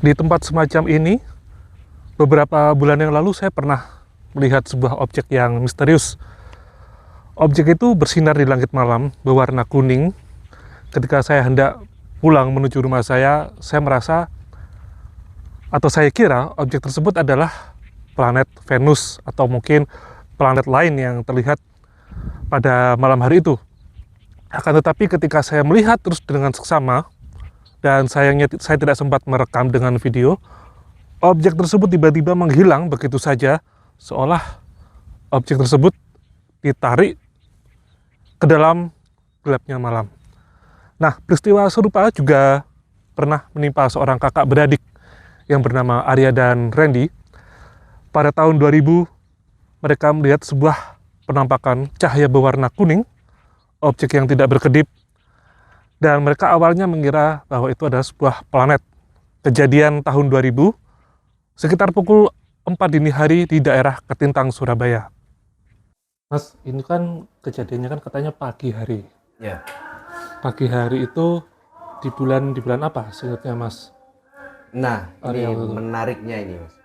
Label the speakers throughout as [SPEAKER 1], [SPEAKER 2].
[SPEAKER 1] Di tempat semacam ini, beberapa bulan yang lalu saya pernah melihat sebuah objek yang misterius. Objek itu bersinar di langit malam, berwarna kuning. Ketika saya hendak pulang menuju rumah saya merasa atau saya kira objek tersebut adalah planet Venus atau mungkin planet lain yang terlihat pada malam hari itu. Akan tetapi ketika saya melihat terus dengan seksama, dan sayangnya saya tidak sempat merekam dengan video, objek tersebut tiba-tiba menghilang begitu saja, seolah objek tersebut ditarik ke dalam gelapnya malam. Nah, peristiwa serupa juga pernah menimpa seorang kakak beradik yang bernama Arya dan Randy. Pada tahun 2000, mereka melihat sebuah penampakan cahaya berwarna kuning, objek yang tidak berkedip, dan mereka awalnya mengira bahwa itu adalah sebuah planet. Kejadian tahun 2000, sekitar pukul 4 dini hari di daerah Ketintang, Surabaya. Mas, ini kan kejadiannya kan katanya pagi hari.
[SPEAKER 2] Ya.
[SPEAKER 1] Pagi hari itu di bulan apa seingatnya Mas?
[SPEAKER 2] Nah, ini
[SPEAKER 1] Arya waktu itu.
[SPEAKER 2] menariknya ini, Mas.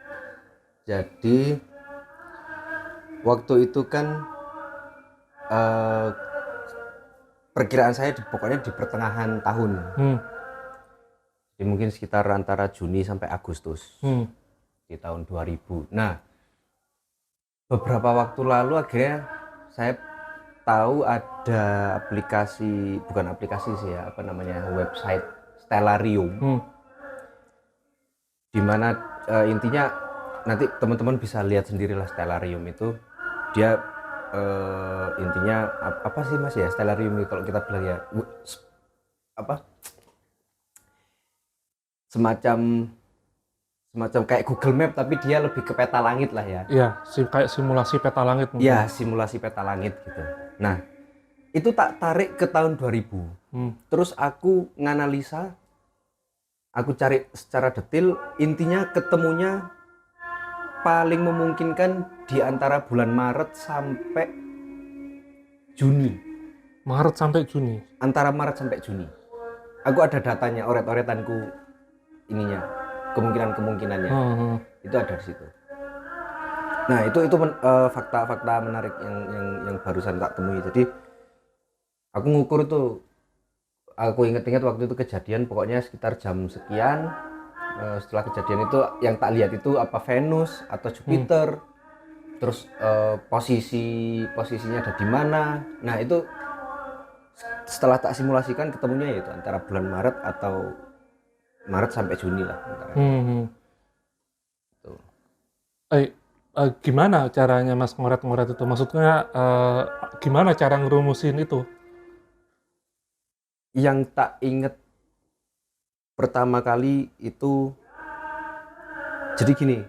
[SPEAKER 2] Jadi waktu itu kan perkiraan saya pokoknya di pertengahan tahun. Jadi mungkin sekitar antara Juni sampai Agustus di tahun 2000. Nah, beberapa waktu lalu akhirnya saya tahu ada aplikasi, bukan aplikasi sih ya, apa namanya, website Stellarium. Dimana intinya nanti teman-teman bisa lihat sendirilah. Stellarium itu dia intinya apa sih Mas ya, Stellarium itu kalau kita bilang ya apa, semacam kayak Google Map tapi dia lebih ke peta langit lah ya.
[SPEAKER 1] Iya, kayak simulasi peta langit mungkin.
[SPEAKER 2] Ya, simulasi peta langit gitu. Nah, itu tak tarik ke tahun 2000. Terus aku nganalisa, aku cari secara detail, intinya ketemunya paling memungkinkan di antara bulan Maret sampai Juni.
[SPEAKER 1] Maret sampai Juni.
[SPEAKER 2] Antara Maret sampai Juni. Aku ada datanya, oret-oretanku ininya, kemungkinannya. Itu ada di situ. Nah, itu fakta-fakta menarik yang barusan tak temui. Jadi aku ngukur tuh, aku inget-inget waktu itu kejadian pokoknya sekitar jam sekian. Setelah kejadian itu yang tak lihat itu apa Venus atau Jupiter, terus posisinya ada di mana. Nah, itu setelah tak simulasikan ketemunya yaitu antara bulan Maret atau Maret sampai Juni lah antara. Tuh.
[SPEAKER 1] Gimana caranya Mas ngoret-ngoret itu? Maksudnya gimana cara ngerumusin itu?
[SPEAKER 2] Yang tak inget pertama kali itu, jadi gini,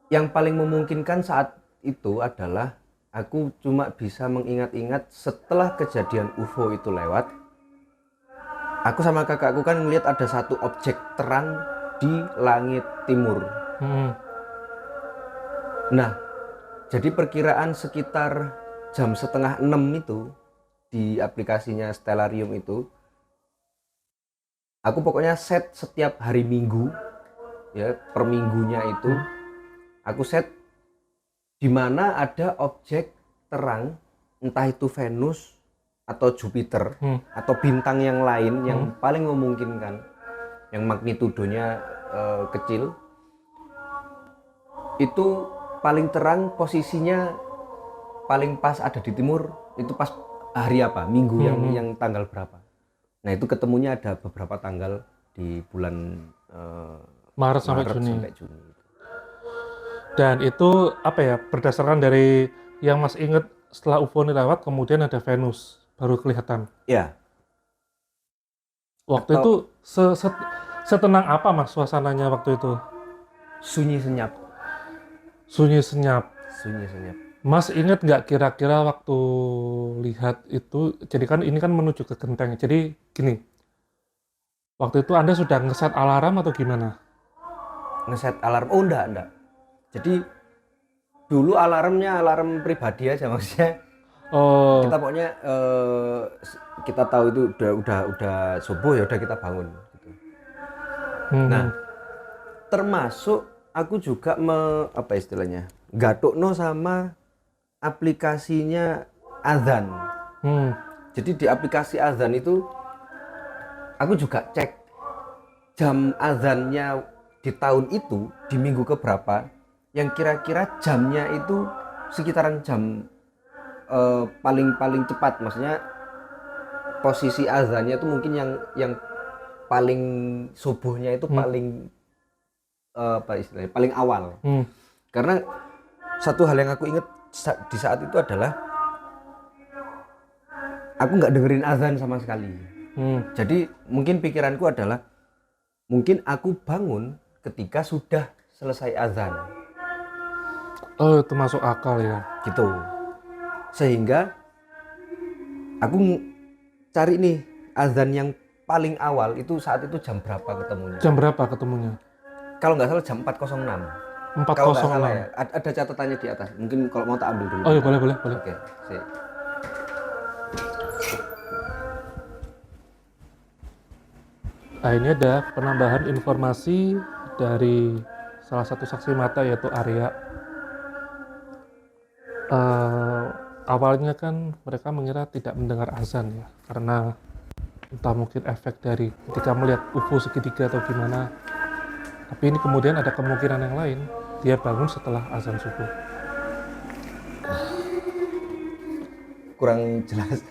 [SPEAKER 2] yang paling memungkinkan saat itu adalah aku cuma bisa mengingat-ingat setelah kejadian UFO itu lewat, aku sama kakakku kan ngelihat ada satu objek terang di langit timur. Nah, jadi perkiraan sekitar jam setengah 6 itu di aplikasinya Stellarium itu, aku pokoknya set setiap hari Minggu ya, per minggunya itu aku set di mana ada objek terang, entah itu Venus atau Jupiter atau bintang yang lain yang paling memungkinkan, yang magnitudonya kecil, itu paling terang posisinya paling pas ada di timur, itu pas hari apa, minggu yang tanggal berapa. Nah, itu ketemunya ada beberapa tanggal di bulan
[SPEAKER 1] Maret sampai Juni.
[SPEAKER 2] Juni.
[SPEAKER 1] Dan itu apa ya, berdasarkan dari yang Mas inget setelah UFO ini lewat, kemudian ada Venus baru kelihatan.
[SPEAKER 2] Ya.
[SPEAKER 1] Waktu itu setenang apa Mas suasananya waktu itu?
[SPEAKER 2] Sunyi senyap.
[SPEAKER 1] Sunyi senyap. Mas inget nggak kira-kira waktu lihat itu, jadi kan ini kan menuju ke genteng, jadi gini, waktu itu Anda sudah ngeset alarm atau gimana?
[SPEAKER 2] Ngeset alarm? Oh, enggak. Jadi dulu alarmnya alarm pribadi aja, maksudnya. Kita pokoknya kita tahu itu udah subuh ya udah kita bangun gitu. Nah, termasuk aku juga apa istilahnya, gatukno sama aplikasinya azan. Jadi di aplikasi azan itu aku juga cek jam azannya di tahun itu, di minggu keberapa, yang kira-kira jamnya itu sekitaran jam paling cepat, maksudnya posisi azannya itu mungkin yang paling subuhnya itu paling apa istilahnya, paling awal. Karena satu hal yang aku ingat di saat itu adalah aku nggak dengerin azan sama sekali. Jadi mungkin pikiranku adalah mungkin aku bangun ketika sudah selesai azan.
[SPEAKER 1] Oh, itu masuk akal ya.
[SPEAKER 2] Gitu. Sehingga aku cari nih azan yang paling awal itu saat itu jam berapa ketemunya.
[SPEAKER 1] Jam berapa ketemunya?
[SPEAKER 2] Kalau nggak salah jam 4.06.
[SPEAKER 1] 4.06.
[SPEAKER 2] Kalau nggak salah ya, ada catatannya di atas. Mungkin kalau mau tak ambil dulu.
[SPEAKER 1] Oh iya, boleh.
[SPEAKER 2] Oke, sip.
[SPEAKER 1] Nah, ini ada penambahan informasi dari salah satu saksi mata yaitu Arya. Awalnya kan mereka mengira tidak mendengar azan ya, karena entah mungkin efek dari ketika melihat UFO segitiga atau gimana. Tapi ini kemudian ada kemungkinan yang lain, dia bangun setelah azan subuh.
[SPEAKER 2] Kurang jelas.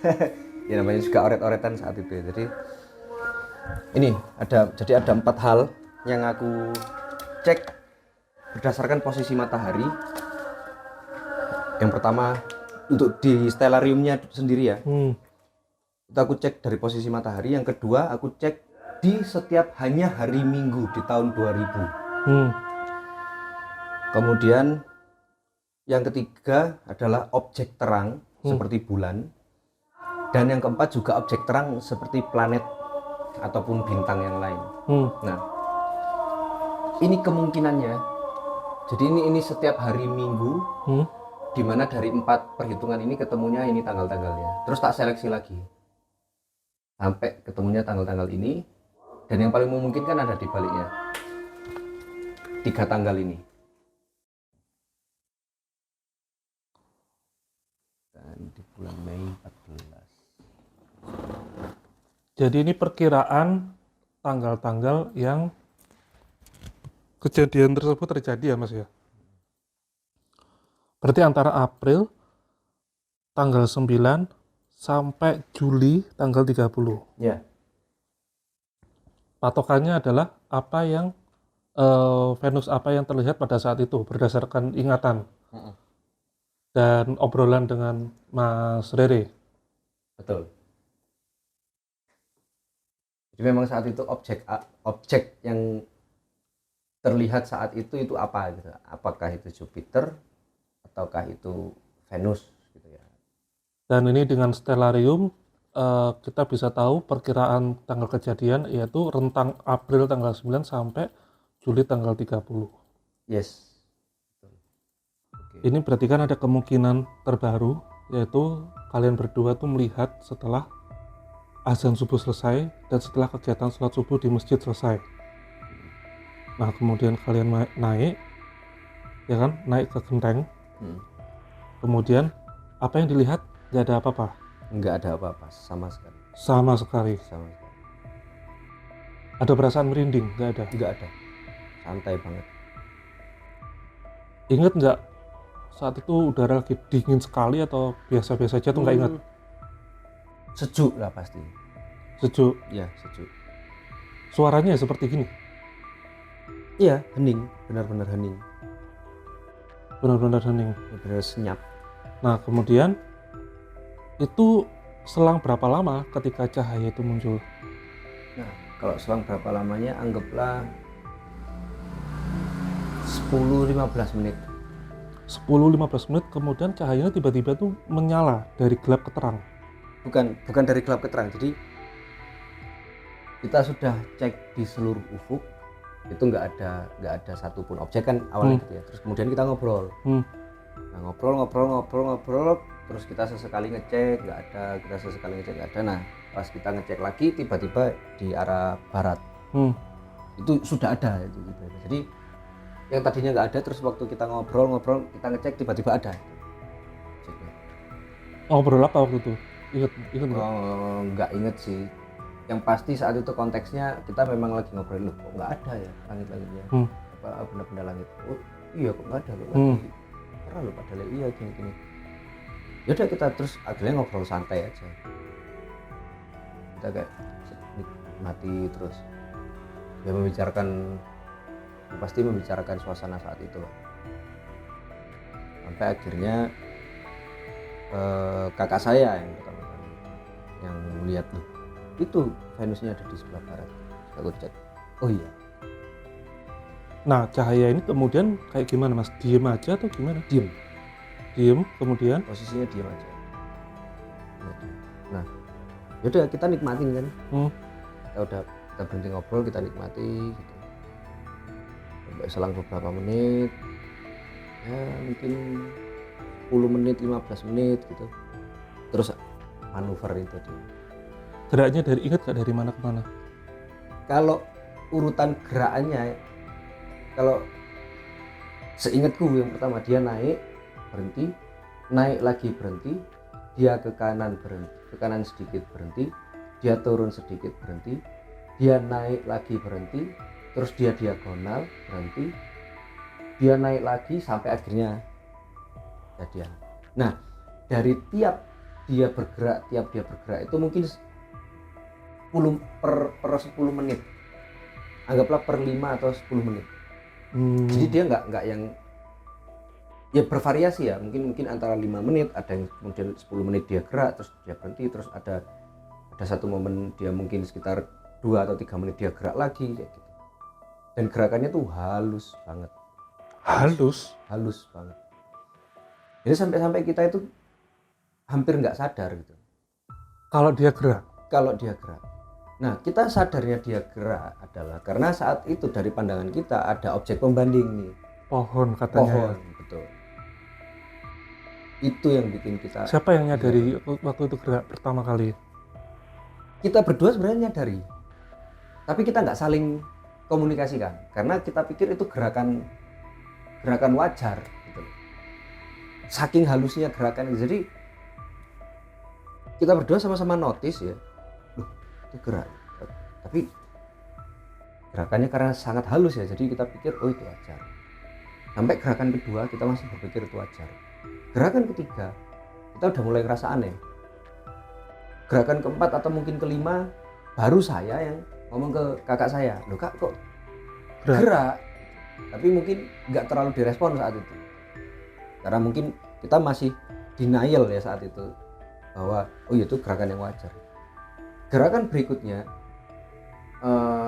[SPEAKER 2] Ya namanya juga oret-oretan saat itu ya. Jadi ini ada 4 hal yang aku cek berdasarkan posisi matahari. Yang pertama untuk di stellariumnya sendiri ya. Itu aku cek dari posisi matahari. Yang kedua aku cek di setiap hanya hari Minggu di tahun 2000. Kemudian yang ketiga adalah objek terang seperti bulan. Dan yang keempat juga objek terang seperti planet ataupun bintang yang lain. Nah, ini kemungkinannya. Jadi ini setiap hari Minggu, di mana dari 4 perhitungan ini ketemunya ini tanggal-tanggalnya. Terus tak seleksi lagi sampai ketemunya tanggal-tanggal ini. Dan yang paling memungkinkan ada di baliknya, 3 tanggal ini. Dan di bulan Mei 14.
[SPEAKER 1] Jadi ini perkiraan tanggal-tanggal yang kejadian tersebut terjadi ya Mas ya. Berarti antara April tanggal 9 sampai Juli tanggal 30.
[SPEAKER 2] Ya.
[SPEAKER 1] Patokannya adalah apa yang Venus apa yang terlihat pada saat itu berdasarkan ingatan dan obrolan dengan Mas Rere.
[SPEAKER 2] Betul. Jadi memang saat itu objek yang terlihat saat itu apa gitu. Apakah itu Jupiter ataukah itu Venus gitu ya.
[SPEAKER 1] Dan ini dengan stellarium kita bisa tahu perkiraan tanggal kejadian yaitu rentang April tanggal 9 sampai Juli tanggal 30.
[SPEAKER 2] Yes.
[SPEAKER 1] Ini berarti kan ada kemungkinan terbaru yaitu kalian berdua tuh melihat setelah azan subuh selesai dan setelah kegiatan sholat subuh di masjid selesai. Nah kemudian kalian naik ya kan, naik ke genteng. Kemudian apa yang dilihat? Gak ada apa-apa.
[SPEAKER 2] Nggak ada apa-apa sama sekali.
[SPEAKER 1] Sama sekali. Ada perasaan merinding? Nggak ada.
[SPEAKER 2] Nggak ada. Santai banget.
[SPEAKER 1] Ingat nggak saat itu udara lagi dingin sekali atau biasa-biasa aja tuh nggak ingat?
[SPEAKER 2] Sejuk lah pasti.
[SPEAKER 1] Sejuk.
[SPEAKER 2] Ya sejuk.
[SPEAKER 1] Suaranya seperti gini.
[SPEAKER 2] Iya, hening, benar-benar hening.
[SPEAKER 1] Benar-benar hening.
[SPEAKER 2] Benar senyap.
[SPEAKER 1] Nah kemudian itu selang berapa lama ketika cahaya itu muncul?
[SPEAKER 2] Nah kalau selang berapa lamanya anggaplah 10-15 menit.
[SPEAKER 1] 10-15 menit kemudian cahayanya tiba-tiba tuh menyala dari gelap ke terang.
[SPEAKER 2] Bukan dari gelap ke terang. Jadi kita sudah cek di seluruh ufuk itu nggak ada satupun objek kan awalnya gitu ya. Terus kemudian kita ngobrol. Nah, ngobrol terus kita sesekali ngecek nggak ada. Nah pas kita ngecek lagi tiba-tiba di arah barat. itu sudah ada itu gitu. Jadi yang tadinya nggak ada, terus waktu kita ngobrol kita ngecek tiba-tiba ada objeknya.
[SPEAKER 1] Ngobrol apa waktu itu? Ingat nggak?
[SPEAKER 2] Oh, nggak inget sih. Yang pasti saat itu konteksnya kita memang lagi ngobrol, loh kok nggak ada ya langit-langitnya, apa benda-benda langit. Oh iya kok nggak ada, kok lagi pernah loh padahal iya gini. Yaudah kita terus akhirnya ngobrol santai aja. Kita kayak nikmati terus. Ya pasti membicarakan suasana saat itu. Sampai akhirnya kakak saya yang pertama kali yang melihat, loh itu Venusnya ada di sebelah barat. Aku cek, oh iya.
[SPEAKER 1] Nah, cahaya ini kemudian kayak gimana Mas? Diem aja atau gimana?
[SPEAKER 2] Diem,
[SPEAKER 1] Kemudian
[SPEAKER 2] posisinya diem aja. Nah yaudah kita nikmatin kan. Kita berhenti ngobrol, kita nikmati gitu. Sampai selang beberapa menit, ya mungkin 10 menit 15 menit gitu, terus manuver itu dia.
[SPEAKER 1] geraknya ingat nggak dari mana ke mana?
[SPEAKER 2] Kalau urutan gerakannya, kalau seingatku yang pertama dia naik berhenti, naik lagi berhenti, dia ke kanan berhenti, ke kanan sedikit berhenti, dia turun sedikit berhenti, dia naik lagi berhenti, terus dia diagonal berhenti, dia naik lagi sampai akhirnya jadian. Nah dari tiap dia bergerak itu mungkin 10 per 10 menit, anggaplah per 5 atau 10 menit. Jadi dia nggak yang ya bervariasi ya, mungkin antara 5 menit, ada yang kemudian 10 menit dia gerak terus dia berhenti, terus ada satu momen dia mungkin sekitar 2 atau 3 menit dia gerak lagi kayak gitu. Dan gerakannya tuh halus banget. Halus banget. Jadi sampai kita itu hampir nggak sadar gitu.
[SPEAKER 1] Kalau dia gerak.
[SPEAKER 2] Nah, kita sadarnya dia gerak adalah karena saat itu dari pandangan kita ada objek pembanding nih.
[SPEAKER 1] Pohon katanya.
[SPEAKER 2] Pohon, betul. Itu yang bikin kita.
[SPEAKER 1] Siapa yang nyadari waktu itu gerak pertama kali?
[SPEAKER 2] Kita berdua sebenarnya nyadari, tapi kita nggak saling komunikasikan karena kita pikir itu gerakan wajar gitu. Saking halusnya gerakan, jadi kita berdua sama-sama notice ya, loh itu gerak, tapi gerakannya karena sangat halus ya, jadi kita pikir oh itu wajar. Sampai gerakan kedua kita masih berpikir itu wajar. Gerakan ketiga kita udah mulai ngerasa aneh. Gerakan keempat atau mungkin kelima baru saya yang ngomong ke kakak saya, loh kak kok gerak? Tapi mungkin nggak terlalu direspon saat itu karena mungkin kita masih denial ya saat itu bahwa oh itu gerakan yang wajar. Gerakan berikutnya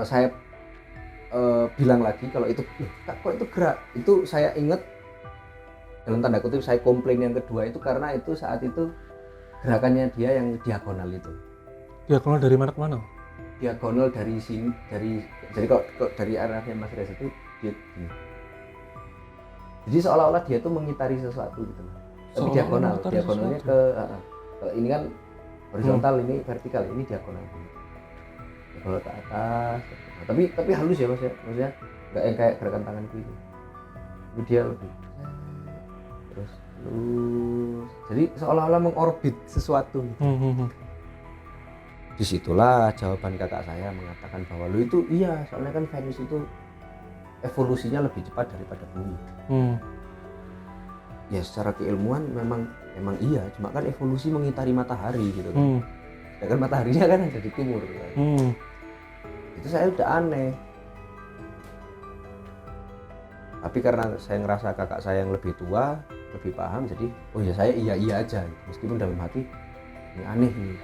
[SPEAKER 2] saya bilang lagi kalau itu, loh kak kok itu gerak? Itu saya ingat dalam tanda kutip saya komplain yang kedua itu karena itu saat itu gerakannya dia yang diagonal itu.
[SPEAKER 1] Diagonal dari mana ke mana?
[SPEAKER 2] Diagonal dari sini, jadi kok dari arahnya Mas Reza itu dia gini. Jadi seolah-olah dia tuh mengitari sesuatu gitu. Tapi diagonalnya ke ini kan horizontal, ini vertikal, ini diagonal. Diagonal ke atas. Nah, tapi halus ya Mas ya. Maksudnya enggak yang kayak gerakan tanganku itu. Tapi dia lebih terus jadi seolah-olah mengorbit sesuatu. Disitulah jawaban kakak saya mengatakan bahwa lu itu iya, soalnya kan Venus itu evolusinya lebih cepat daripada bumi. Ya secara keilmuan memang iya, cuma kan evolusi mengitari matahari gitu kan. Sedangkan mataharinya kan ada di timur kan. Itu saya udah aneh. Tapi karena saya ngerasa kakak saya yang lebih tua, lebih paham, jadi oh ya saya iya aja gitu. Meskipun dalam hati ini aneh nih.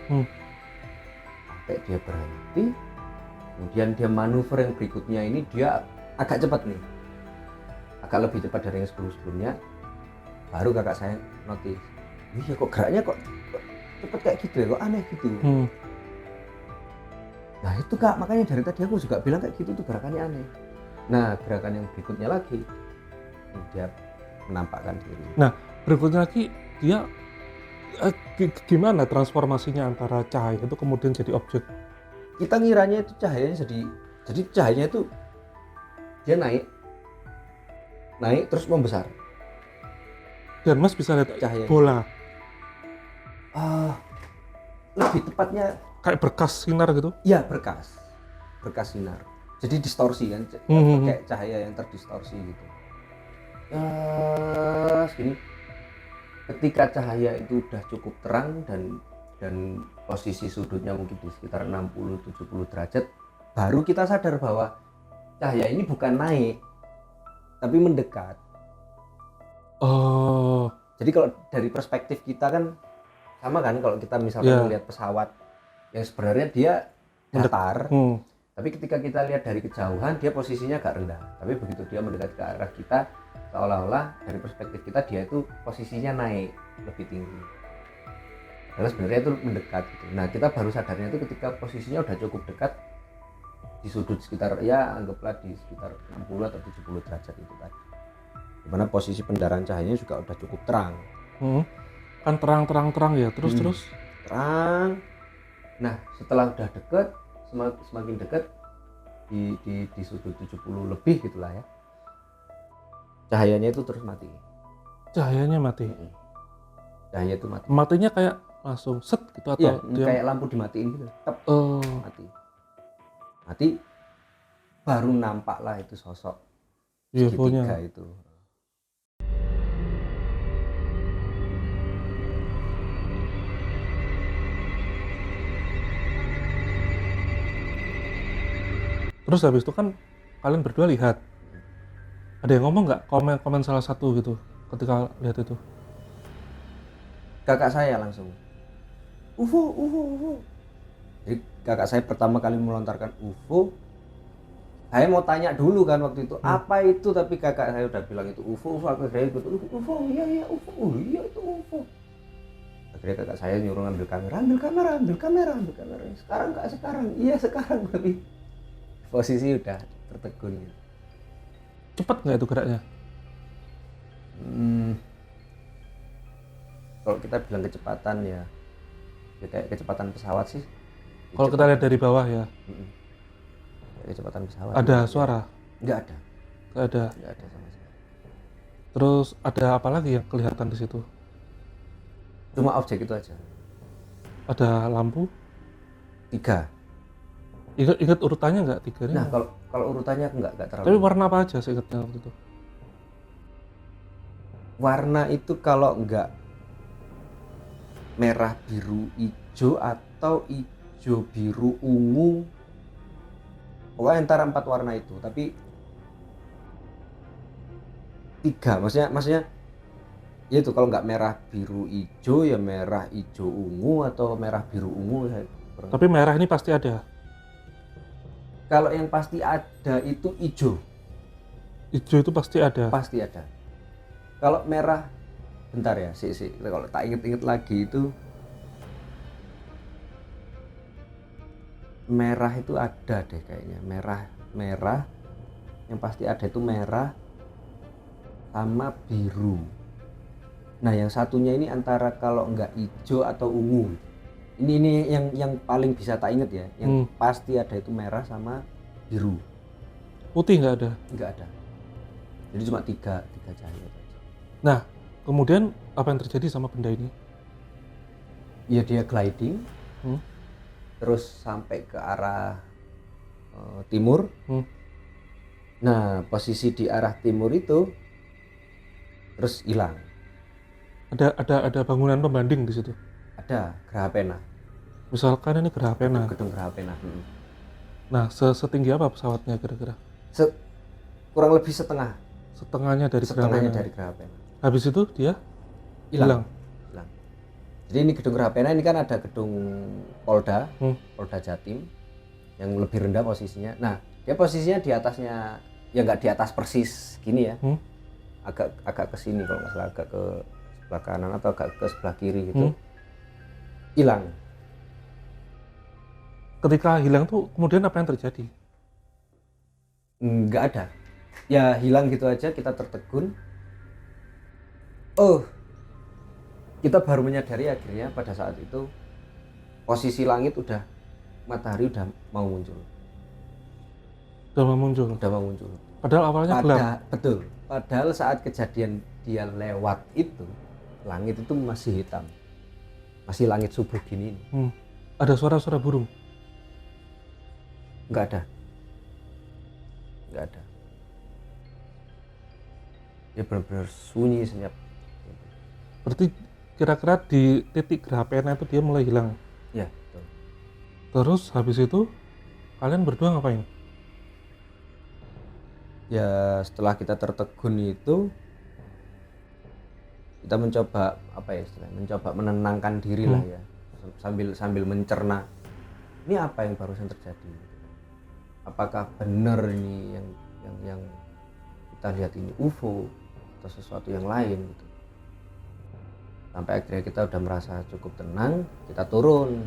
[SPEAKER 2] Sampai dia berhenti, kemudian dia manuver yang berikutnya ini dia agak cepat nih, agak lebih cepat dari yang sebelumnya. Baru kakak saya notice, iya kok geraknya kok cepet kayak gitu ya, kok aneh gitu. Nah itu kak, makanya dari tadi aku juga bilang kayak gitu tuh gerakannya aneh. Nah gerakan yang berikutnya lagi dia menampakkan diri.
[SPEAKER 1] Nah berikutnya lagi dia gimana transformasinya antara cahaya itu kemudian jadi objek?
[SPEAKER 2] Kita ngiranya itu cahayanya jadi cahayanya itu dia naik terus membesar.
[SPEAKER 1] Dan Mas bisa lihat
[SPEAKER 2] Cahaya.
[SPEAKER 1] bola
[SPEAKER 2] Lebih tepatnya
[SPEAKER 1] kayak berkas sinar gitu.
[SPEAKER 2] ya berkas sinar. Jadi distorsi kan, kayak cahaya yang terdistorsi gitu. Segini. Ketika cahaya itu udah cukup terang dan posisi sudutnya mungkin di sekitar 60-70 derajat, baru kita sadar bahwa cahaya ini bukan naik tapi mendekat. Jadi kalau dari perspektif kita kan sama kan, kalau kita misalkan melihat pesawat yang sebenarnya dia datar, tapi ketika kita lihat dari kejauhan dia posisinya agak rendah, tapi begitu dia mendekat ke arah kita seolah-olah dari perspektif kita dia itu posisinya naik lebih tinggi, karena sebenarnya itu mendekat gitu. Nah kita baru sadarnya itu ketika posisinya udah cukup dekat di sudut sekitar, ya anggaplah di sekitar 60 atau 70 derajat itu tadi, dimana posisi pendaran cahayanya juga udah cukup terang.
[SPEAKER 1] Kan terang ya, terus
[SPEAKER 2] terang. Nah setelah udah deket, semakin deket di sudut 70 lebih gitulah ya, cahayanya itu terus mati.
[SPEAKER 1] Cahayanya mati.
[SPEAKER 2] Cahaya itu mati.
[SPEAKER 1] Matinya kayak langsung set gitu atau
[SPEAKER 2] ya, kayak lampu dimatiin gitu. Mati. Baru nampak lah itu sosok segitiga itu.
[SPEAKER 1] Terus habis itu kan kalian berdua lihat, ada yang ngomong nggak, komen salah satu gitu ketika lihat itu?
[SPEAKER 2] Kakak saya langsung UFO. Jadi kakak saya pertama kali melontarkan UFO, saya mau tanya dulu kan waktu itu apa itu, tapi kakak saya udah bilang itu UFO. Akhirnya ikut UFO, iya UFO, iya itu UFO. Akhirnya kakak saya nyuruh ambil kamera. Sekarang, iya sekarang, tapi posisi udah tertegun gitu.
[SPEAKER 1] Cepet nggak itu geraknya?
[SPEAKER 2] Kalau kita bilang kecepatan ya kayak kecepatan pesawat sih.
[SPEAKER 1] Kalau kita lihat dari bawah ya.
[SPEAKER 2] Kecepatan pesawat.
[SPEAKER 1] Ada suara?
[SPEAKER 2] Nggak ada sama sekali.
[SPEAKER 1] Terus ada apa lagi yang kelihatan di situ?
[SPEAKER 2] Cuma objek itu aja.
[SPEAKER 1] Ada lampu?
[SPEAKER 2] 3.
[SPEAKER 1] Ingat urutannya nggak 3 ini?
[SPEAKER 2] Nah kalau urutannya nggak terlalu.
[SPEAKER 1] Tapi warna apa aja seingatnya waktu itu?
[SPEAKER 2] Warna itu kalau nggak merah biru hijau atau hijau biru ungu, pokoknya antara 4 warna itu. Tapi 3, maksudnya ya itu, kalau nggak merah biru hijau ya merah hijau ungu atau merah biru ungu.
[SPEAKER 1] Tapi merah ini pasti ada.
[SPEAKER 2] Kalau yang pasti ada itu hijau.
[SPEAKER 1] Hijau itu pasti ada.
[SPEAKER 2] Pasti ada. Kalau merah, bentar ya, kalau tak inget lagi itu merah itu ada deh kayaknya. Merah yang pasti ada itu merah sama biru. Nah yang satunya ini antara kalau nggak hijau atau ungu. Ini yang paling bisa tak inget ya. Yang pasti ada itu merah sama biru.
[SPEAKER 1] Putih nggak ada?
[SPEAKER 2] Nggak ada. Jadi cuma tiga cahaya aja.
[SPEAKER 1] Nah kemudian apa yang terjadi sama benda ini?
[SPEAKER 2] Ya dia gliding, terus sampai ke arah timur. Nah posisi di arah timur itu terus hilang.
[SPEAKER 1] Ada bangunan pembanding di situ?
[SPEAKER 2] Ada Geraha Pena.
[SPEAKER 1] Misalkan ini Geraha Pena.
[SPEAKER 2] Gedung Geraha Pena.
[SPEAKER 1] Nah setinggi apa pesawatnya kira-kira?
[SPEAKER 2] Kurang lebih setengahnya dari Geraha Pena.
[SPEAKER 1] Habis itu dia hilang.
[SPEAKER 2] Jadi ini gedung Geraha Pena ini kan ada gedung Polda Jatim yang lebih rendah posisinya. Nah dia posisinya di atasnya, ya nggak di atas persis gini ya, agak ke sini kalau nggak salah, agak ke sebelah kanan atau agak ke sebelah kiri gitu. Hilang.
[SPEAKER 1] Ketika hilang tuh kemudian apa yang terjadi?
[SPEAKER 2] Nggak ada. Ya hilang gitu aja, kita tertegun. Kita baru menyadari akhirnya pada saat itu posisi langit matahari udah mau muncul.
[SPEAKER 1] Udah mau muncul. Padahal awalnya gelap.
[SPEAKER 2] Betul. Padahal saat kejadian dia lewat itu, langit itu masih hitam. Masih langit subuh gini.
[SPEAKER 1] Ada suara-suara burung?
[SPEAKER 2] Nggak ada. Ya benar-benar sunyi senyap.
[SPEAKER 1] Berarti kira-kira di titik gerhana itu dia mulai hilang.
[SPEAKER 2] Ya, betul.
[SPEAKER 1] Terus habis itu kalian berdua ngapain?
[SPEAKER 2] Ya setelah kita tertegun itu, kita mencoba apa ya istilahnya, mencoba menenangkan diri lah ya, sambil mencerna ini apa yang barusan terjadi, apakah benar ini yang kita lihat ini UFO atau sesuatu yang lain gitu. Sampai akhirnya kita udah merasa cukup tenang, kita turun,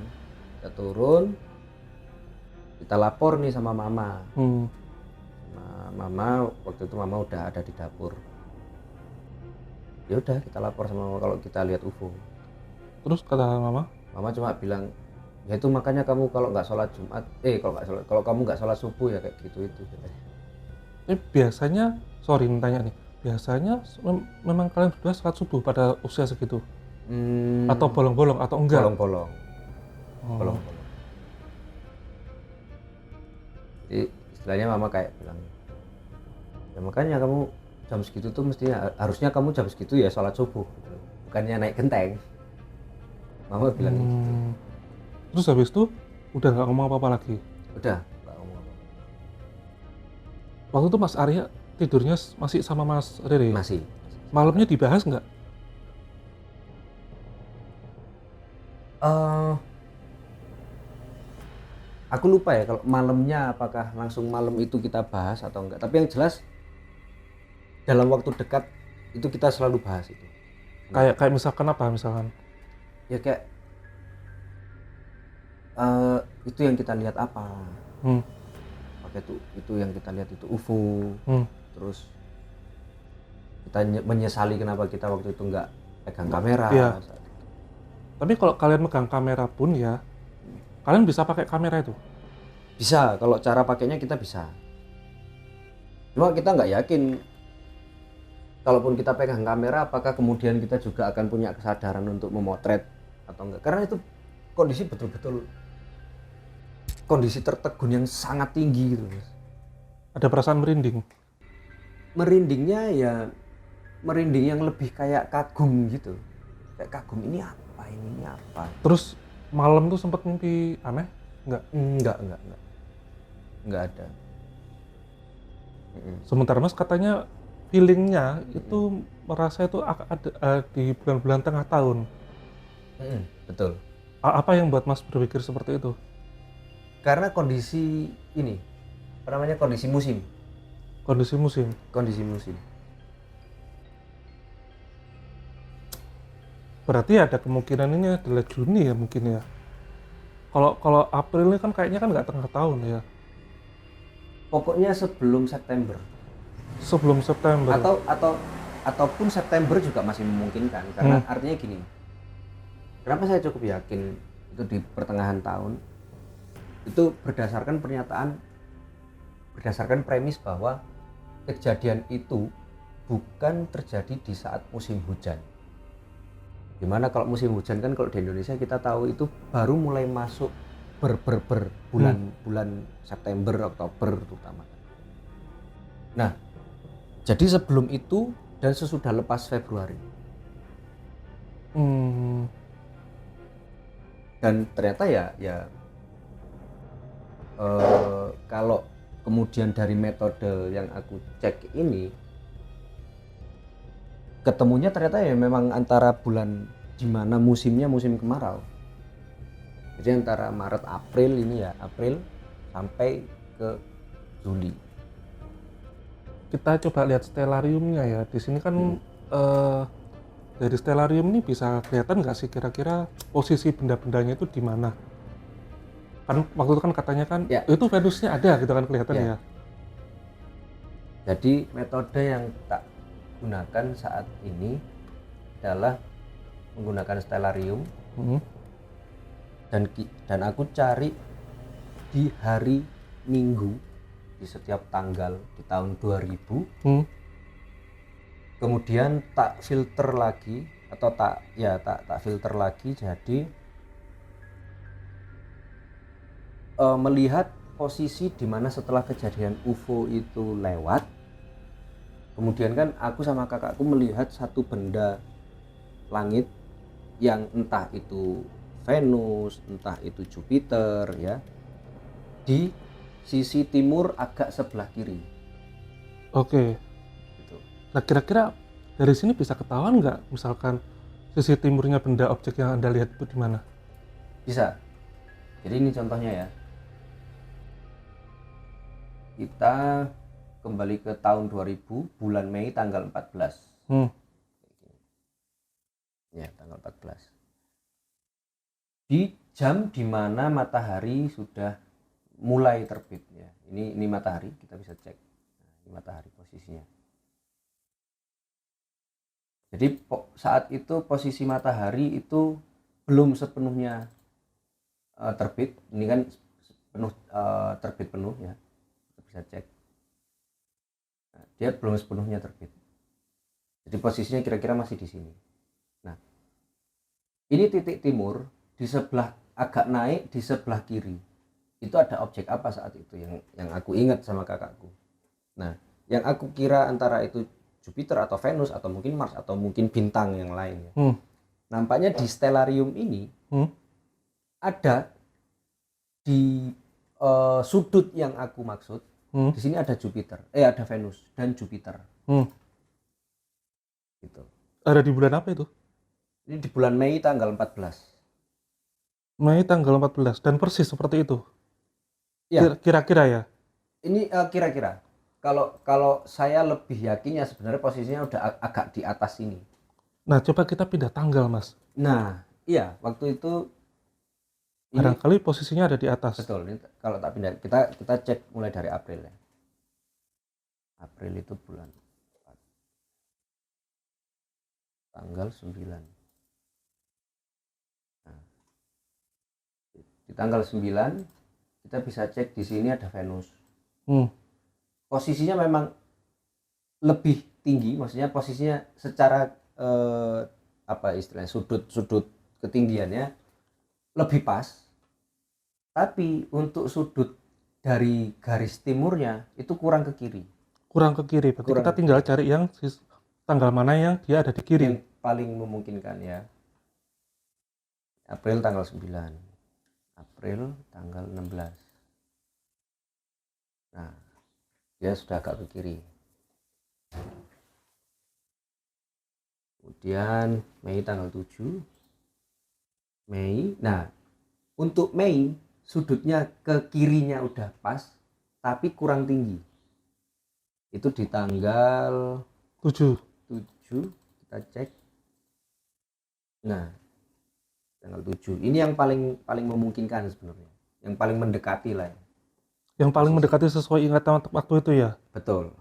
[SPEAKER 2] kita lapor nih sama mama. Mama waktu itu mama udah ada di dapur. Ya udah kita lapor sama mama kalau kita lihat UFO.
[SPEAKER 1] Terus kata mama
[SPEAKER 2] Cuma bilang, ya itu makanya kamu kalau nggak sholat Jumat, kalau kamu nggak sholat subuh ya kayak gitu itu.
[SPEAKER 1] Biasanya, sorry tanya nih, biasanya memang kalian berdua sholat subuh pada usia segitu? Atau bolong-bolong atau enggak?
[SPEAKER 2] Bolong-bolong. Jadi istilahnya mama kayak bilang, ya makanya kamu jam segitu tuh mestinya harusnya kamu jam segitu ya sholat subuh, bukannya naik genteng. Mama bilang gitu.
[SPEAKER 1] Terus habis itu udah nggak ngomong apa-apa lagi?
[SPEAKER 2] Udah nggak ngomong apa-apa.
[SPEAKER 1] Waktu itu Mas Arya tidurnya masih sama Mas Rere?
[SPEAKER 2] Masih.
[SPEAKER 1] Malamnya dibahas nggak?
[SPEAKER 2] Aku lupa ya kalau malamnya apakah langsung malam itu kita bahas atau enggak, tapi yang jelas dalam waktu dekat itu kita selalu bahas itu.
[SPEAKER 1] Kayak misalkan apa misalkan?
[SPEAKER 2] Ya kayak itu yang kita lihat apa? Pakai itu yang kita lihat itu UFO. Terus kita menyesali kenapa kita waktu itu nggak pegang kamera.
[SPEAKER 1] Iya. Tapi kalau kalian megang kamera pun ya, kalian bisa pakai kamera itu?
[SPEAKER 2] Bisa, kalau cara pakainya kita bisa. Cuma kita nggak yakin kalaupun kita pegang kamera apakah kemudian kita juga akan punya kesadaran untuk memotret atau enggak, karena itu kondisi betul-betul kondisi tertegun yang sangat tinggi gitu, Mas.
[SPEAKER 1] Ada perasaan merinding?
[SPEAKER 2] Merindingnya ya merinding yang lebih kayak kagum gitu, kayak kagum ini apa.
[SPEAKER 1] Terus malam tuh sempat mimpi aneh?
[SPEAKER 2] Enggak ada.
[SPEAKER 1] Sementara Mas katanya feelingnya itu merasa itu ada di bulan-bulan tengah tahun.
[SPEAKER 2] Betul.
[SPEAKER 1] Apa yang buat Mas berpikir seperti itu?
[SPEAKER 2] Karena kondisi ini, apa namanya, kondisi musim.
[SPEAKER 1] Berarti ada kemungkinan ini adalah Juni ya mungkin ya. Kalau April ini kan kayaknya kan nggak tengah tahun ya.
[SPEAKER 2] Pokoknya sebelum September. Ataupun September juga masih memungkinkan, karena artinya gini. Kenapa saya cukup yakin itu di pertengahan tahun? Itu berdasarkan premis bahwa kejadian itu bukan terjadi di saat musim hujan. Dimana kalau musim hujan kan kalau di Indonesia kita tahu itu baru mulai masuk bulan September, Oktober terutama. Nah, jadi sebelum itu dan sesudah lepas Februari. Dan ternyata kalau kemudian dari metode yang aku cek ini, ketemunya ternyata ya memang antara bulan di mana musimnya musim kemarau. Jadi antara Maret April sampai ke Juli.
[SPEAKER 1] Kita coba lihat stellariumnya ya. Di sini kan dari stellarium ini bisa kelihatan nggak sih kira-kira posisi benda-bendanya itu di mana? Kan waktu itu kan katanya kan itu Venusnya ada gitu kan kelihatannya ya.
[SPEAKER 2] Jadi metode yang tak gunakan saat ini adalah menggunakan stellarium. Dan aku cari di hari Minggu di setiap tanggal di tahun 2000.
[SPEAKER 1] Hmm.
[SPEAKER 2] Kemudian tak filter lagi atau tak filter lagi, jadi melihat posisi di mana setelah kejadian UFO itu lewat. Kemudian kan aku sama kakakku melihat satu benda langit yang entah itu Venus, entah itu Jupiter ya, di sisi timur agak sebelah kiri.
[SPEAKER 1] Oke.
[SPEAKER 2] Gitu.
[SPEAKER 1] Nah, kira-kira dari sini bisa ketahuan nggak misalkan sisi timurnya benda objek yang Anda lihat itu di mana?
[SPEAKER 2] Bisa. Jadi ini contohnya ya. Kita kembali ke tahun 2000, bulan Mei tanggal 14. Ya, tanggal 14. Di jam dimana matahari sudah mulai terbit ya. Ini matahari, kita bisa cek. Nah, ini matahari posisinya. Jadi saat itu posisi matahari itu belum sepenuhnya terbit. Ini kan terbit penuh ya. Kita bisa cek. Nah, dia belum sepenuhnya terbit. Jadi posisinya kira-kira masih di sini. Nah, ini titik timur, di sebelah agak naik di sebelah kiri. Itu ada objek apa saat itu yang aku ingat sama kakakku. Nah, yang aku kira antara itu Jupiter atau Venus atau mungkin Mars atau mungkin bintang yang lain ya. Nampaknya di stellarium ini ada di sudut yang aku maksud. Di sini ada Jupiter, ada Venus dan Jupiter. Gitu.
[SPEAKER 1] Ada di bulan apa itu?
[SPEAKER 2] Ini di bulan Mei tanggal 14.
[SPEAKER 1] Mei tanggal 14 dan persis seperti itu.
[SPEAKER 2] Ya.
[SPEAKER 1] Kira-kira ya.
[SPEAKER 2] Ini kira-kira. Kalau saya lebih yakinnya sebenarnya posisinya udah agak di atas ini.
[SPEAKER 1] Nah, coba kita pindah tanggal, Mas.
[SPEAKER 2] Nah, iya, waktu itu
[SPEAKER 1] barangkali posisinya ada di atas.
[SPEAKER 2] Betul. Ini kalau tak pindah, kita cek mulai dari April ya. April itu bulan 4. Tanggal 9. Nah, di tanggal 9 kita bisa cek di sini ada Venus. Posisinya memang lebih tinggi, maksudnya posisinya secara apa istilahnya, sudut ketinggiannya lebih pas, tapi untuk sudut dari garis timurnya itu kurang ke kiri.
[SPEAKER 1] Berarti kita tinggal cari yang tanggal mana yang dia ada di kiri.
[SPEAKER 2] Yang paling memungkinkan ya. April tanggal 9, April tanggal 16. Nah, dia sudah agak ke kiri. Kemudian Mei tanggal 7. Mei. Nah, untuk Mei sudutnya ke kirinya udah pas tapi kurang tinggi. Itu di tanggal 7 kita cek. Nah, tanggal 7. Ini yang paling memungkinkan sebenarnya. Yang paling mendekati lah ya.
[SPEAKER 1] Yang paling mendekati sesuai ingatan waktu itu ya?
[SPEAKER 2] Betul.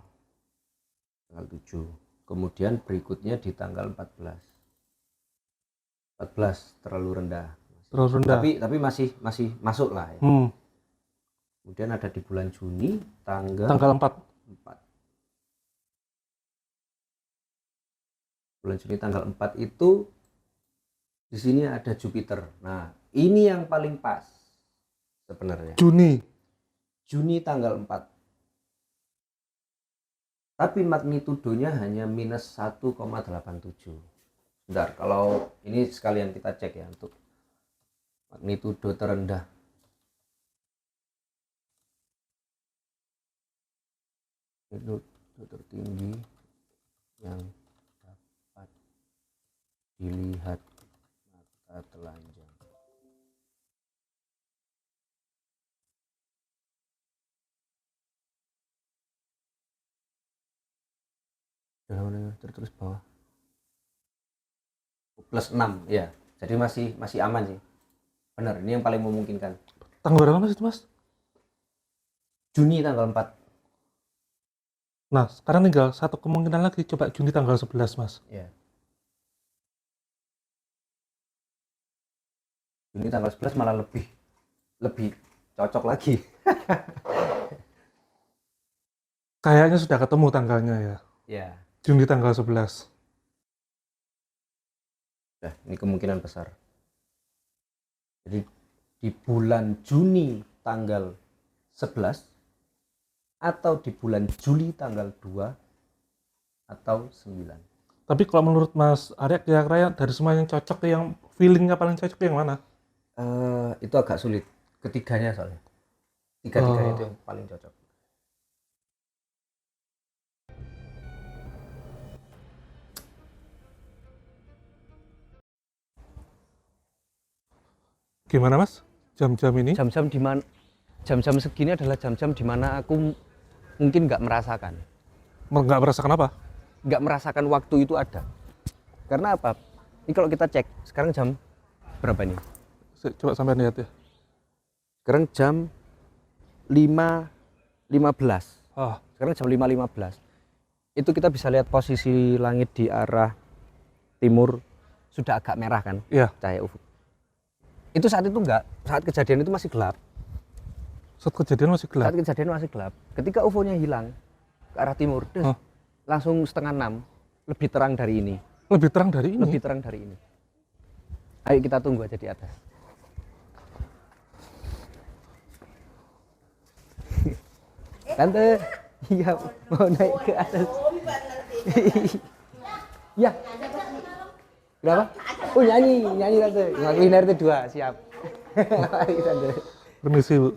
[SPEAKER 2] Tanggal 7. Kemudian berikutnya di tanggal 14. 14 terlalu rendah. Tapi masih masuk lah ya. Kemudian ada di bulan Juni tanggal 4. Bulan Juni tanggal 4 itu di sini ada Jupiter. Nah, ini yang paling pas sebenarnya. Juni tanggal 4. Tapi magnitudonya hanya minus 1,87. Bentar, kalau ini sekalian kita cek ya untuk magnitudo terendah. Magnitudo tertinggi yang dapat dilihat mata telanjang. Terus bawah plus 6 ya, jadi masih aman sih. Benar, ini yang paling memungkinkan.
[SPEAKER 1] Tanggal berapa Mas itu, Mas?
[SPEAKER 2] Juni tanggal 4.
[SPEAKER 1] Nah, sekarang tinggal satu kemungkinan lagi, coba Juni tanggal 11 Mas.
[SPEAKER 2] Ya. Juni tanggal 11 malah lebih cocok lagi.
[SPEAKER 1] Kayaknya sudah ketemu tanggalnya ya.
[SPEAKER 2] Ya,
[SPEAKER 1] Juni tanggal 11.
[SPEAKER 2] nah, ini kemungkinan besar. Jadi di bulan Juni tanggal 11 atau di bulan Juli tanggal 2 atau 9.
[SPEAKER 1] Tapi kalau menurut Mas Arya kira-kira dari semua yang cocok yang feelingnya paling cocok yang mana?
[SPEAKER 2] Itu agak sulit. Ketiganya soalnya. Tiga-tiganya itu yang paling cocok.
[SPEAKER 1] Gimana Mas? Jam-jam ini?
[SPEAKER 2] Jam-jam di mana? Jam-jam segini adalah jam-jam di mana aku mungkin nggak merasakan.
[SPEAKER 1] Nggak merasakan apa?
[SPEAKER 2] Nggak merasakan waktu itu ada. Karena apa? Ini kalau kita cek, sekarang jam berapa nih?
[SPEAKER 1] Coba sampai lihat ya.
[SPEAKER 2] Sekarang jam 5.15. Sekarang jam 5.15. Itu kita bisa lihat posisi langit di arah timur sudah agak merah kan?
[SPEAKER 1] Iya.
[SPEAKER 2] Cahaya ufuk. Itu saat itu enggak, saat kejadian itu masih gelap.
[SPEAKER 1] Saat kejadian masih gelap?
[SPEAKER 2] Saat kejadian masih gelap. Ketika UFO-nya hilang ke arah timur, langsung 5:30, lebih terang dari ini.
[SPEAKER 1] Lebih terang dari ini?
[SPEAKER 2] Lebih terang dari ini. Ayo kita tunggu aja di atas. Tante, iya mau naik ke atas. Iya. Kenapa? Oh nyanyi tante. Ngelakuin RT 2, siap. Mari tante.
[SPEAKER 1] Permisi Bu.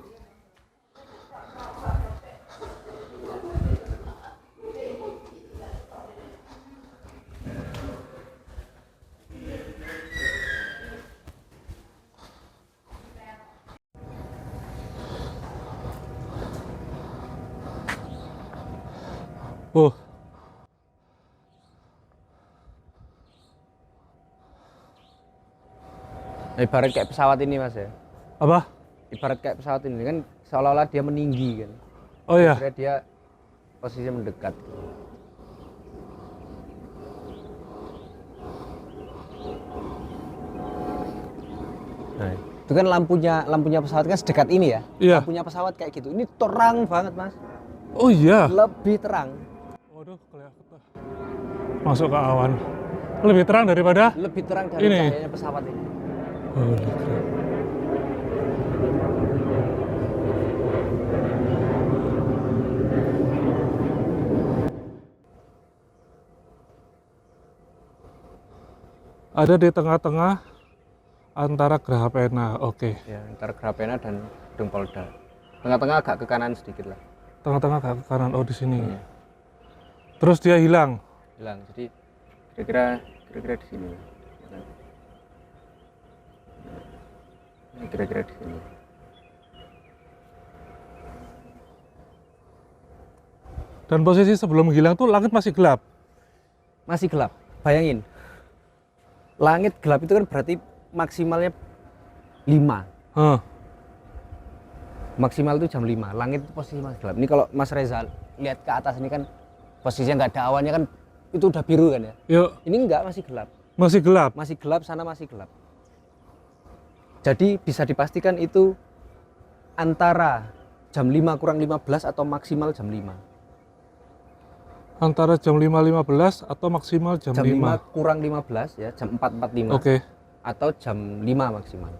[SPEAKER 1] Oh.
[SPEAKER 2] Ibarat kayak pesawat ini Mas ya.
[SPEAKER 1] Apa?
[SPEAKER 2] Ibarat kayak pesawat ini kan seolah-olah dia meninggi kan.
[SPEAKER 1] Oh ya.
[SPEAKER 2] Sebenarnya dia posisinya mendekat. Nah, itu kan lampunya pesawat kan sedekat ini ya.
[SPEAKER 1] Iya.
[SPEAKER 2] Lampunya pesawat kayak gitu. Ini terang banget Mas.
[SPEAKER 1] Oh iya.
[SPEAKER 2] Lebih terang.
[SPEAKER 1] Waduh, kelihatan. Masuk ke awan. Lebih terang daripada?
[SPEAKER 2] Lebih terang dari
[SPEAKER 1] ini.
[SPEAKER 2] cahayanya pesawat ini.
[SPEAKER 1] Holy crap. Ada di tengah-tengah antara Grahapena. Oke.
[SPEAKER 2] Ya, antara Grapena dan Gedung Polda. Tengah-tengah agak ke kanan sedikit lah.
[SPEAKER 1] Tengah-tengah ke kanan. Oh, di sini.
[SPEAKER 2] Iya.
[SPEAKER 1] Terus dia hilang.
[SPEAKER 2] Hilang. Jadi kira-kira di sini. Ini kira-kira di sini.
[SPEAKER 1] Dan posisi sebelum hilang tuh langit masih gelap.
[SPEAKER 2] Masih gelap. Bayangin. Langit gelap itu kan berarti maksimalnya 5. Maksimal itu jam 5. Langit itu posisi masih gelap. Ini kalau Mas Reza lihat ke atas ini kan posisinya nggak ada awannya kan itu udah biru kan ya.
[SPEAKER 1] Yuk.
[SPEAKER 2] Ini enggak, masih gelap.
[SPEAKER 1] Masih gelap.
[SPEAKER 2] Masih gelap, sana masih gelap. Jadi bisa dipastikan itu antara jam 5 kurang 15 atau maksimal jam 5.
[SPEAKER 1] Antara jam 5.15 atau maksimal jam 5.
[SPEAKER 2] 5 kurang 15 ya, jam 4.45.
[SPEAKER 1] Oke.
[SPEAKER 2] Atau jam 5 maksimal.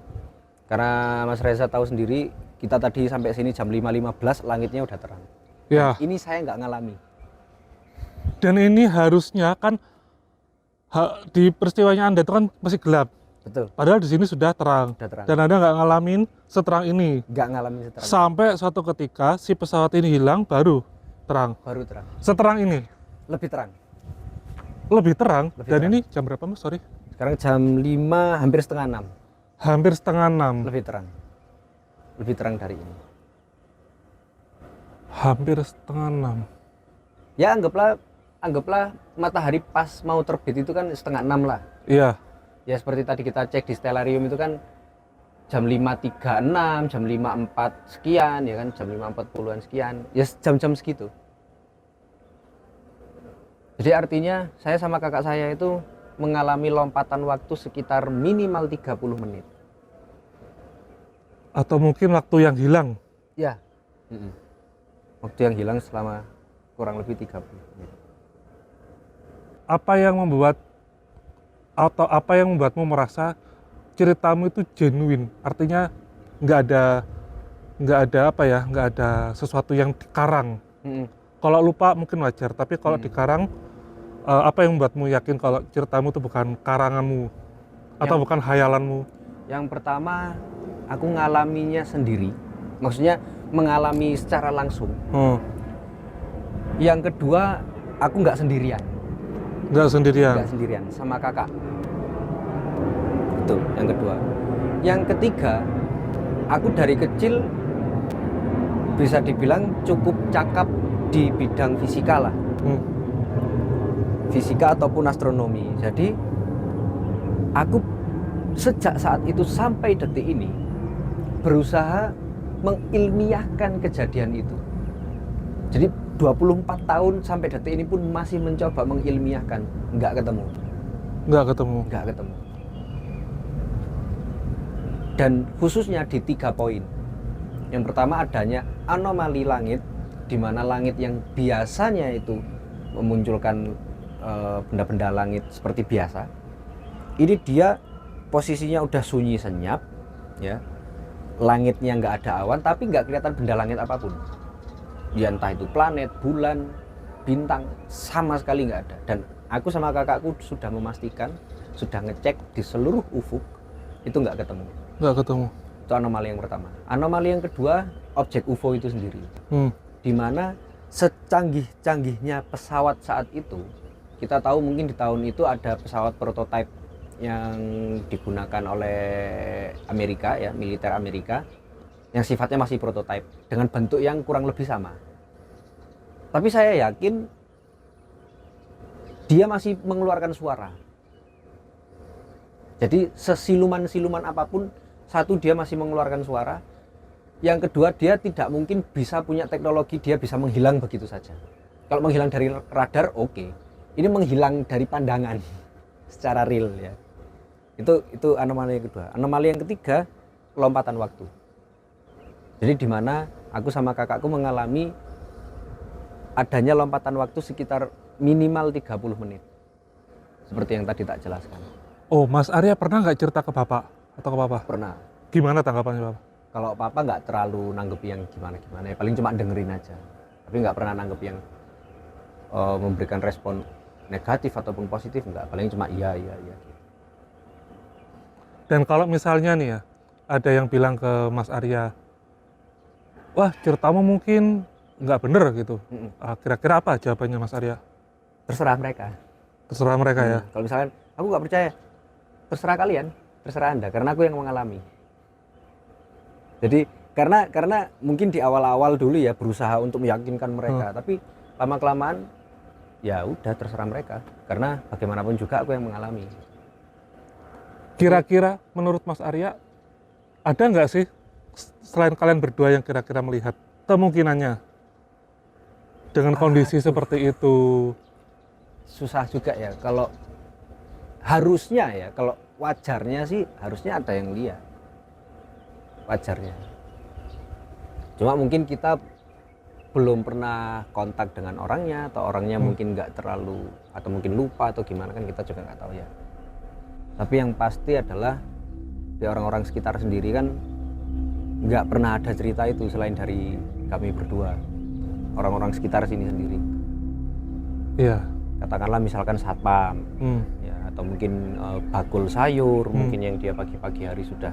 [SPEAKER 2] Karena Mas Reza tahu sendiri, kita tadi sampai sini jam 5.15 langitnya udah terang.
[SPEAKER 1] Ya.
[SPEAKER 2] Ini saya nggak ngalami.
[SPEAKER 1] Dan ini harusnya kan di peristiwanya Anda itu kan masih gelap.
[SPEAKER 2] Betul.
[SPEAKER 1] Padahal di sini sudah terang.
[SPEAKER 2] Udah terang.
[SPEAKER 1] Dan Anda nggak ngalamin seterang ini.
[SPEAKER 2] Nggak ngalamin seterang.
[SPEAKER 1] Sampai suatu ketika si pesawat ini hilang baru terang.
[SPEAKER 2] Baru terang.
[SPEAKER 1] Seterang ini.
[SPEAKER 2] Lebih terang.
[SPEAKER 1] Lebih terang.
[SPEAKER 2] Lebih
[SPEAKER 1] Dan
[SPEAKER 2] terang.
[SPEAKER 1] ini jam berapa Mas? Sorry.
[SPEAKER 2] Sekarang jam 5 hampir setengah 6.
[SPEAKER 1] Hampir setengah 6.
[SPEAKER 2] Lebih terang. Lebih terang dari ini.
[SPEAKER 1] Hampir setengah 6.
[SPEAKER 2] Ya anggaplah matahari pas mau terbit itu kan setengah 6 lah.
[SPEAKER 1] Iya.
[SPEAKER 2] Ya seperti tadi kita cek di stellarium itu kan jam 5.36, jam 5.4 sekian ya kan, jam 5.40-an sekian. Ya jam-jam segitu. Jadi artinya saya sama kakak saya itu mengalami lompatan waktu sekitar minimal 30 menit.
[SPEAKER 1] Atau mungkin waktu yang hilang.
[SPEAKER 2] Ya. Waktu yang hilang selama kurang lebih 30 menit.
[SPEAKER 1] Apa yang membuatmu merasa ceritamu itu genuine? Artinya nggak ada sesuatu yang dikarang. Kalau lupa mungkin wajar, tapi kalau dikarang, apa yang membuatmu yakin kalau ceritamu itu bukan karanganmu atau bukan hayalanmu?
[SPEAKER 2] Yang pertama, aku ngalaminya sendiri, maksudnya mengalami secara langsung. Yang kedua, aku nggak sendirian.
[SPEAKER 1] Nggak
[SPEAKER 2] sendirian, sama kakak. Itu yang kedua. Yang ketiga, aku dari kecil bisa dibilang cukup cakap di bidang fisika lah. Fisika ataupun astronomi. Jadi aku sejak saat itu sampai detik ini berusaha mengilmiahkan kejadian itu. Jadi 24 tahun sampai detik ini pun masih mencoba mengilmiahkan, nggak ketemu. Dan khususnya di 3 poin. Yang pertama, adanya anomali langit, di mana langit yang biasanya itu memunculkan benda-benda langit seperti biasa, ini dia posisinya udah sunyi senyap, ya, langitnya nggak ada awan, tapi nggak kelihatan benda langit apapun. Ya entah itu planet, bulan, bintang, sama sekali nggak ada. Dan aku sama kakakku sudah memastikan, sudah ngecek di seluruh ufuk, itu nggak ketemu. Itu anomali yang pertama. Anomali yang kedua, objek UFO itu sendiri. Di mana secanggih-canggihnya pesawat saat itu, kita tahu mungkin di tahun itu ada pesawat prototipe yang digunakan oleh Amerika, ya, militer Amerika, yang sifatnya masih prototipe dengan bentuk yang kurang lebih sama. Tapi saya yakin dia masih mengeluarkan suara. Jadi sesiluman-siluman apapun, satu, dia masih mengeluarkan suara. Yang kedua, dia tidak mungkin bisa punya teknologi dia bisa menghilang begitu saja. Kalau menghilang dari radar, oke. Ini menghilang dari pandangan secara real, ya. Itu anomali yang kedua. Anomali yang ketiga, lompatan waktu. Jadi di mana aku sama kakakku mengalami adanya lompatan waktu sekitar minimal 30 menit. Seperti yang tadi tak jelaskan.
[SPEAKER 1] Oh, Mas Arya pernah nggak cerita ke Bapak atau ke Papa?
[SPEAKER 2] Pernah.
[SPEAKER 1] Gimana tanggapannya Bapak?
[SPEAKER 2] Kalau Papa nggak terlalu nanggepi yang gimana-gimana, ya paling cuma dengerin aja. Tapi nggak pernah nanggepi yang memberikan respon negatif ataupun positif, nggak. Paling cuma iya.
[SPEAKER 1] Dan kalau misalnya nih ya, ada yang bilang ke Mas Arya, wah ceritamu mungkin nggak bener gitu. Kira-kira apa jawabannya Mas Arya?
[SPEAKER 2] Terserah mereka.
[SPEAKER 1] Ya?
[SPEAKER 2] Kalau misalkan aku nggak percaya, terserah kalian, terserah Anda, karena aku yang mengalami. Jadi karena mungkin di awal-awal dulu ya berusaha untuk meyakinkan mereka, tapi lama-kelamaan ya udah terserah mereka, karena bagaimanapun juga aku yang mengalami.
[SPEAKER 1] Kira-kira menurut Mas Arya ada nggak sih selain kalian berdua yang kira-kira melihat kemungkinannya dengan kondisi seperti itu?
[SPEAKER 2] Susah juga ya. Kalau harusnya ya, kalau wajarnya sih harusnya ada yang lihat, wajarnya. Cuma mungkin kita belum pernah kontak dengan orangnya, atau orangnya mungkin nggak terlalu, atau mungkin lupa atau gimana, kan kita juga nggak tahu ya. Tapi yang pasti adalah di orang-orang sekitar sendiri kan nggak pernah ada cerita itu selain dari kami berdua, orang-orang sekitar sini sendiri.
[SPEAKER 1] Iya.
[SPEAKER 2] Katakanlah misalkan satpam, ya, atau mungkin bakul sayur, mungkin yang dia pagi-pagi hari sudah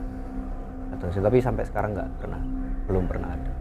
[SPEAKER 2] datang. Tapi sampai sekarang belum pernah ada.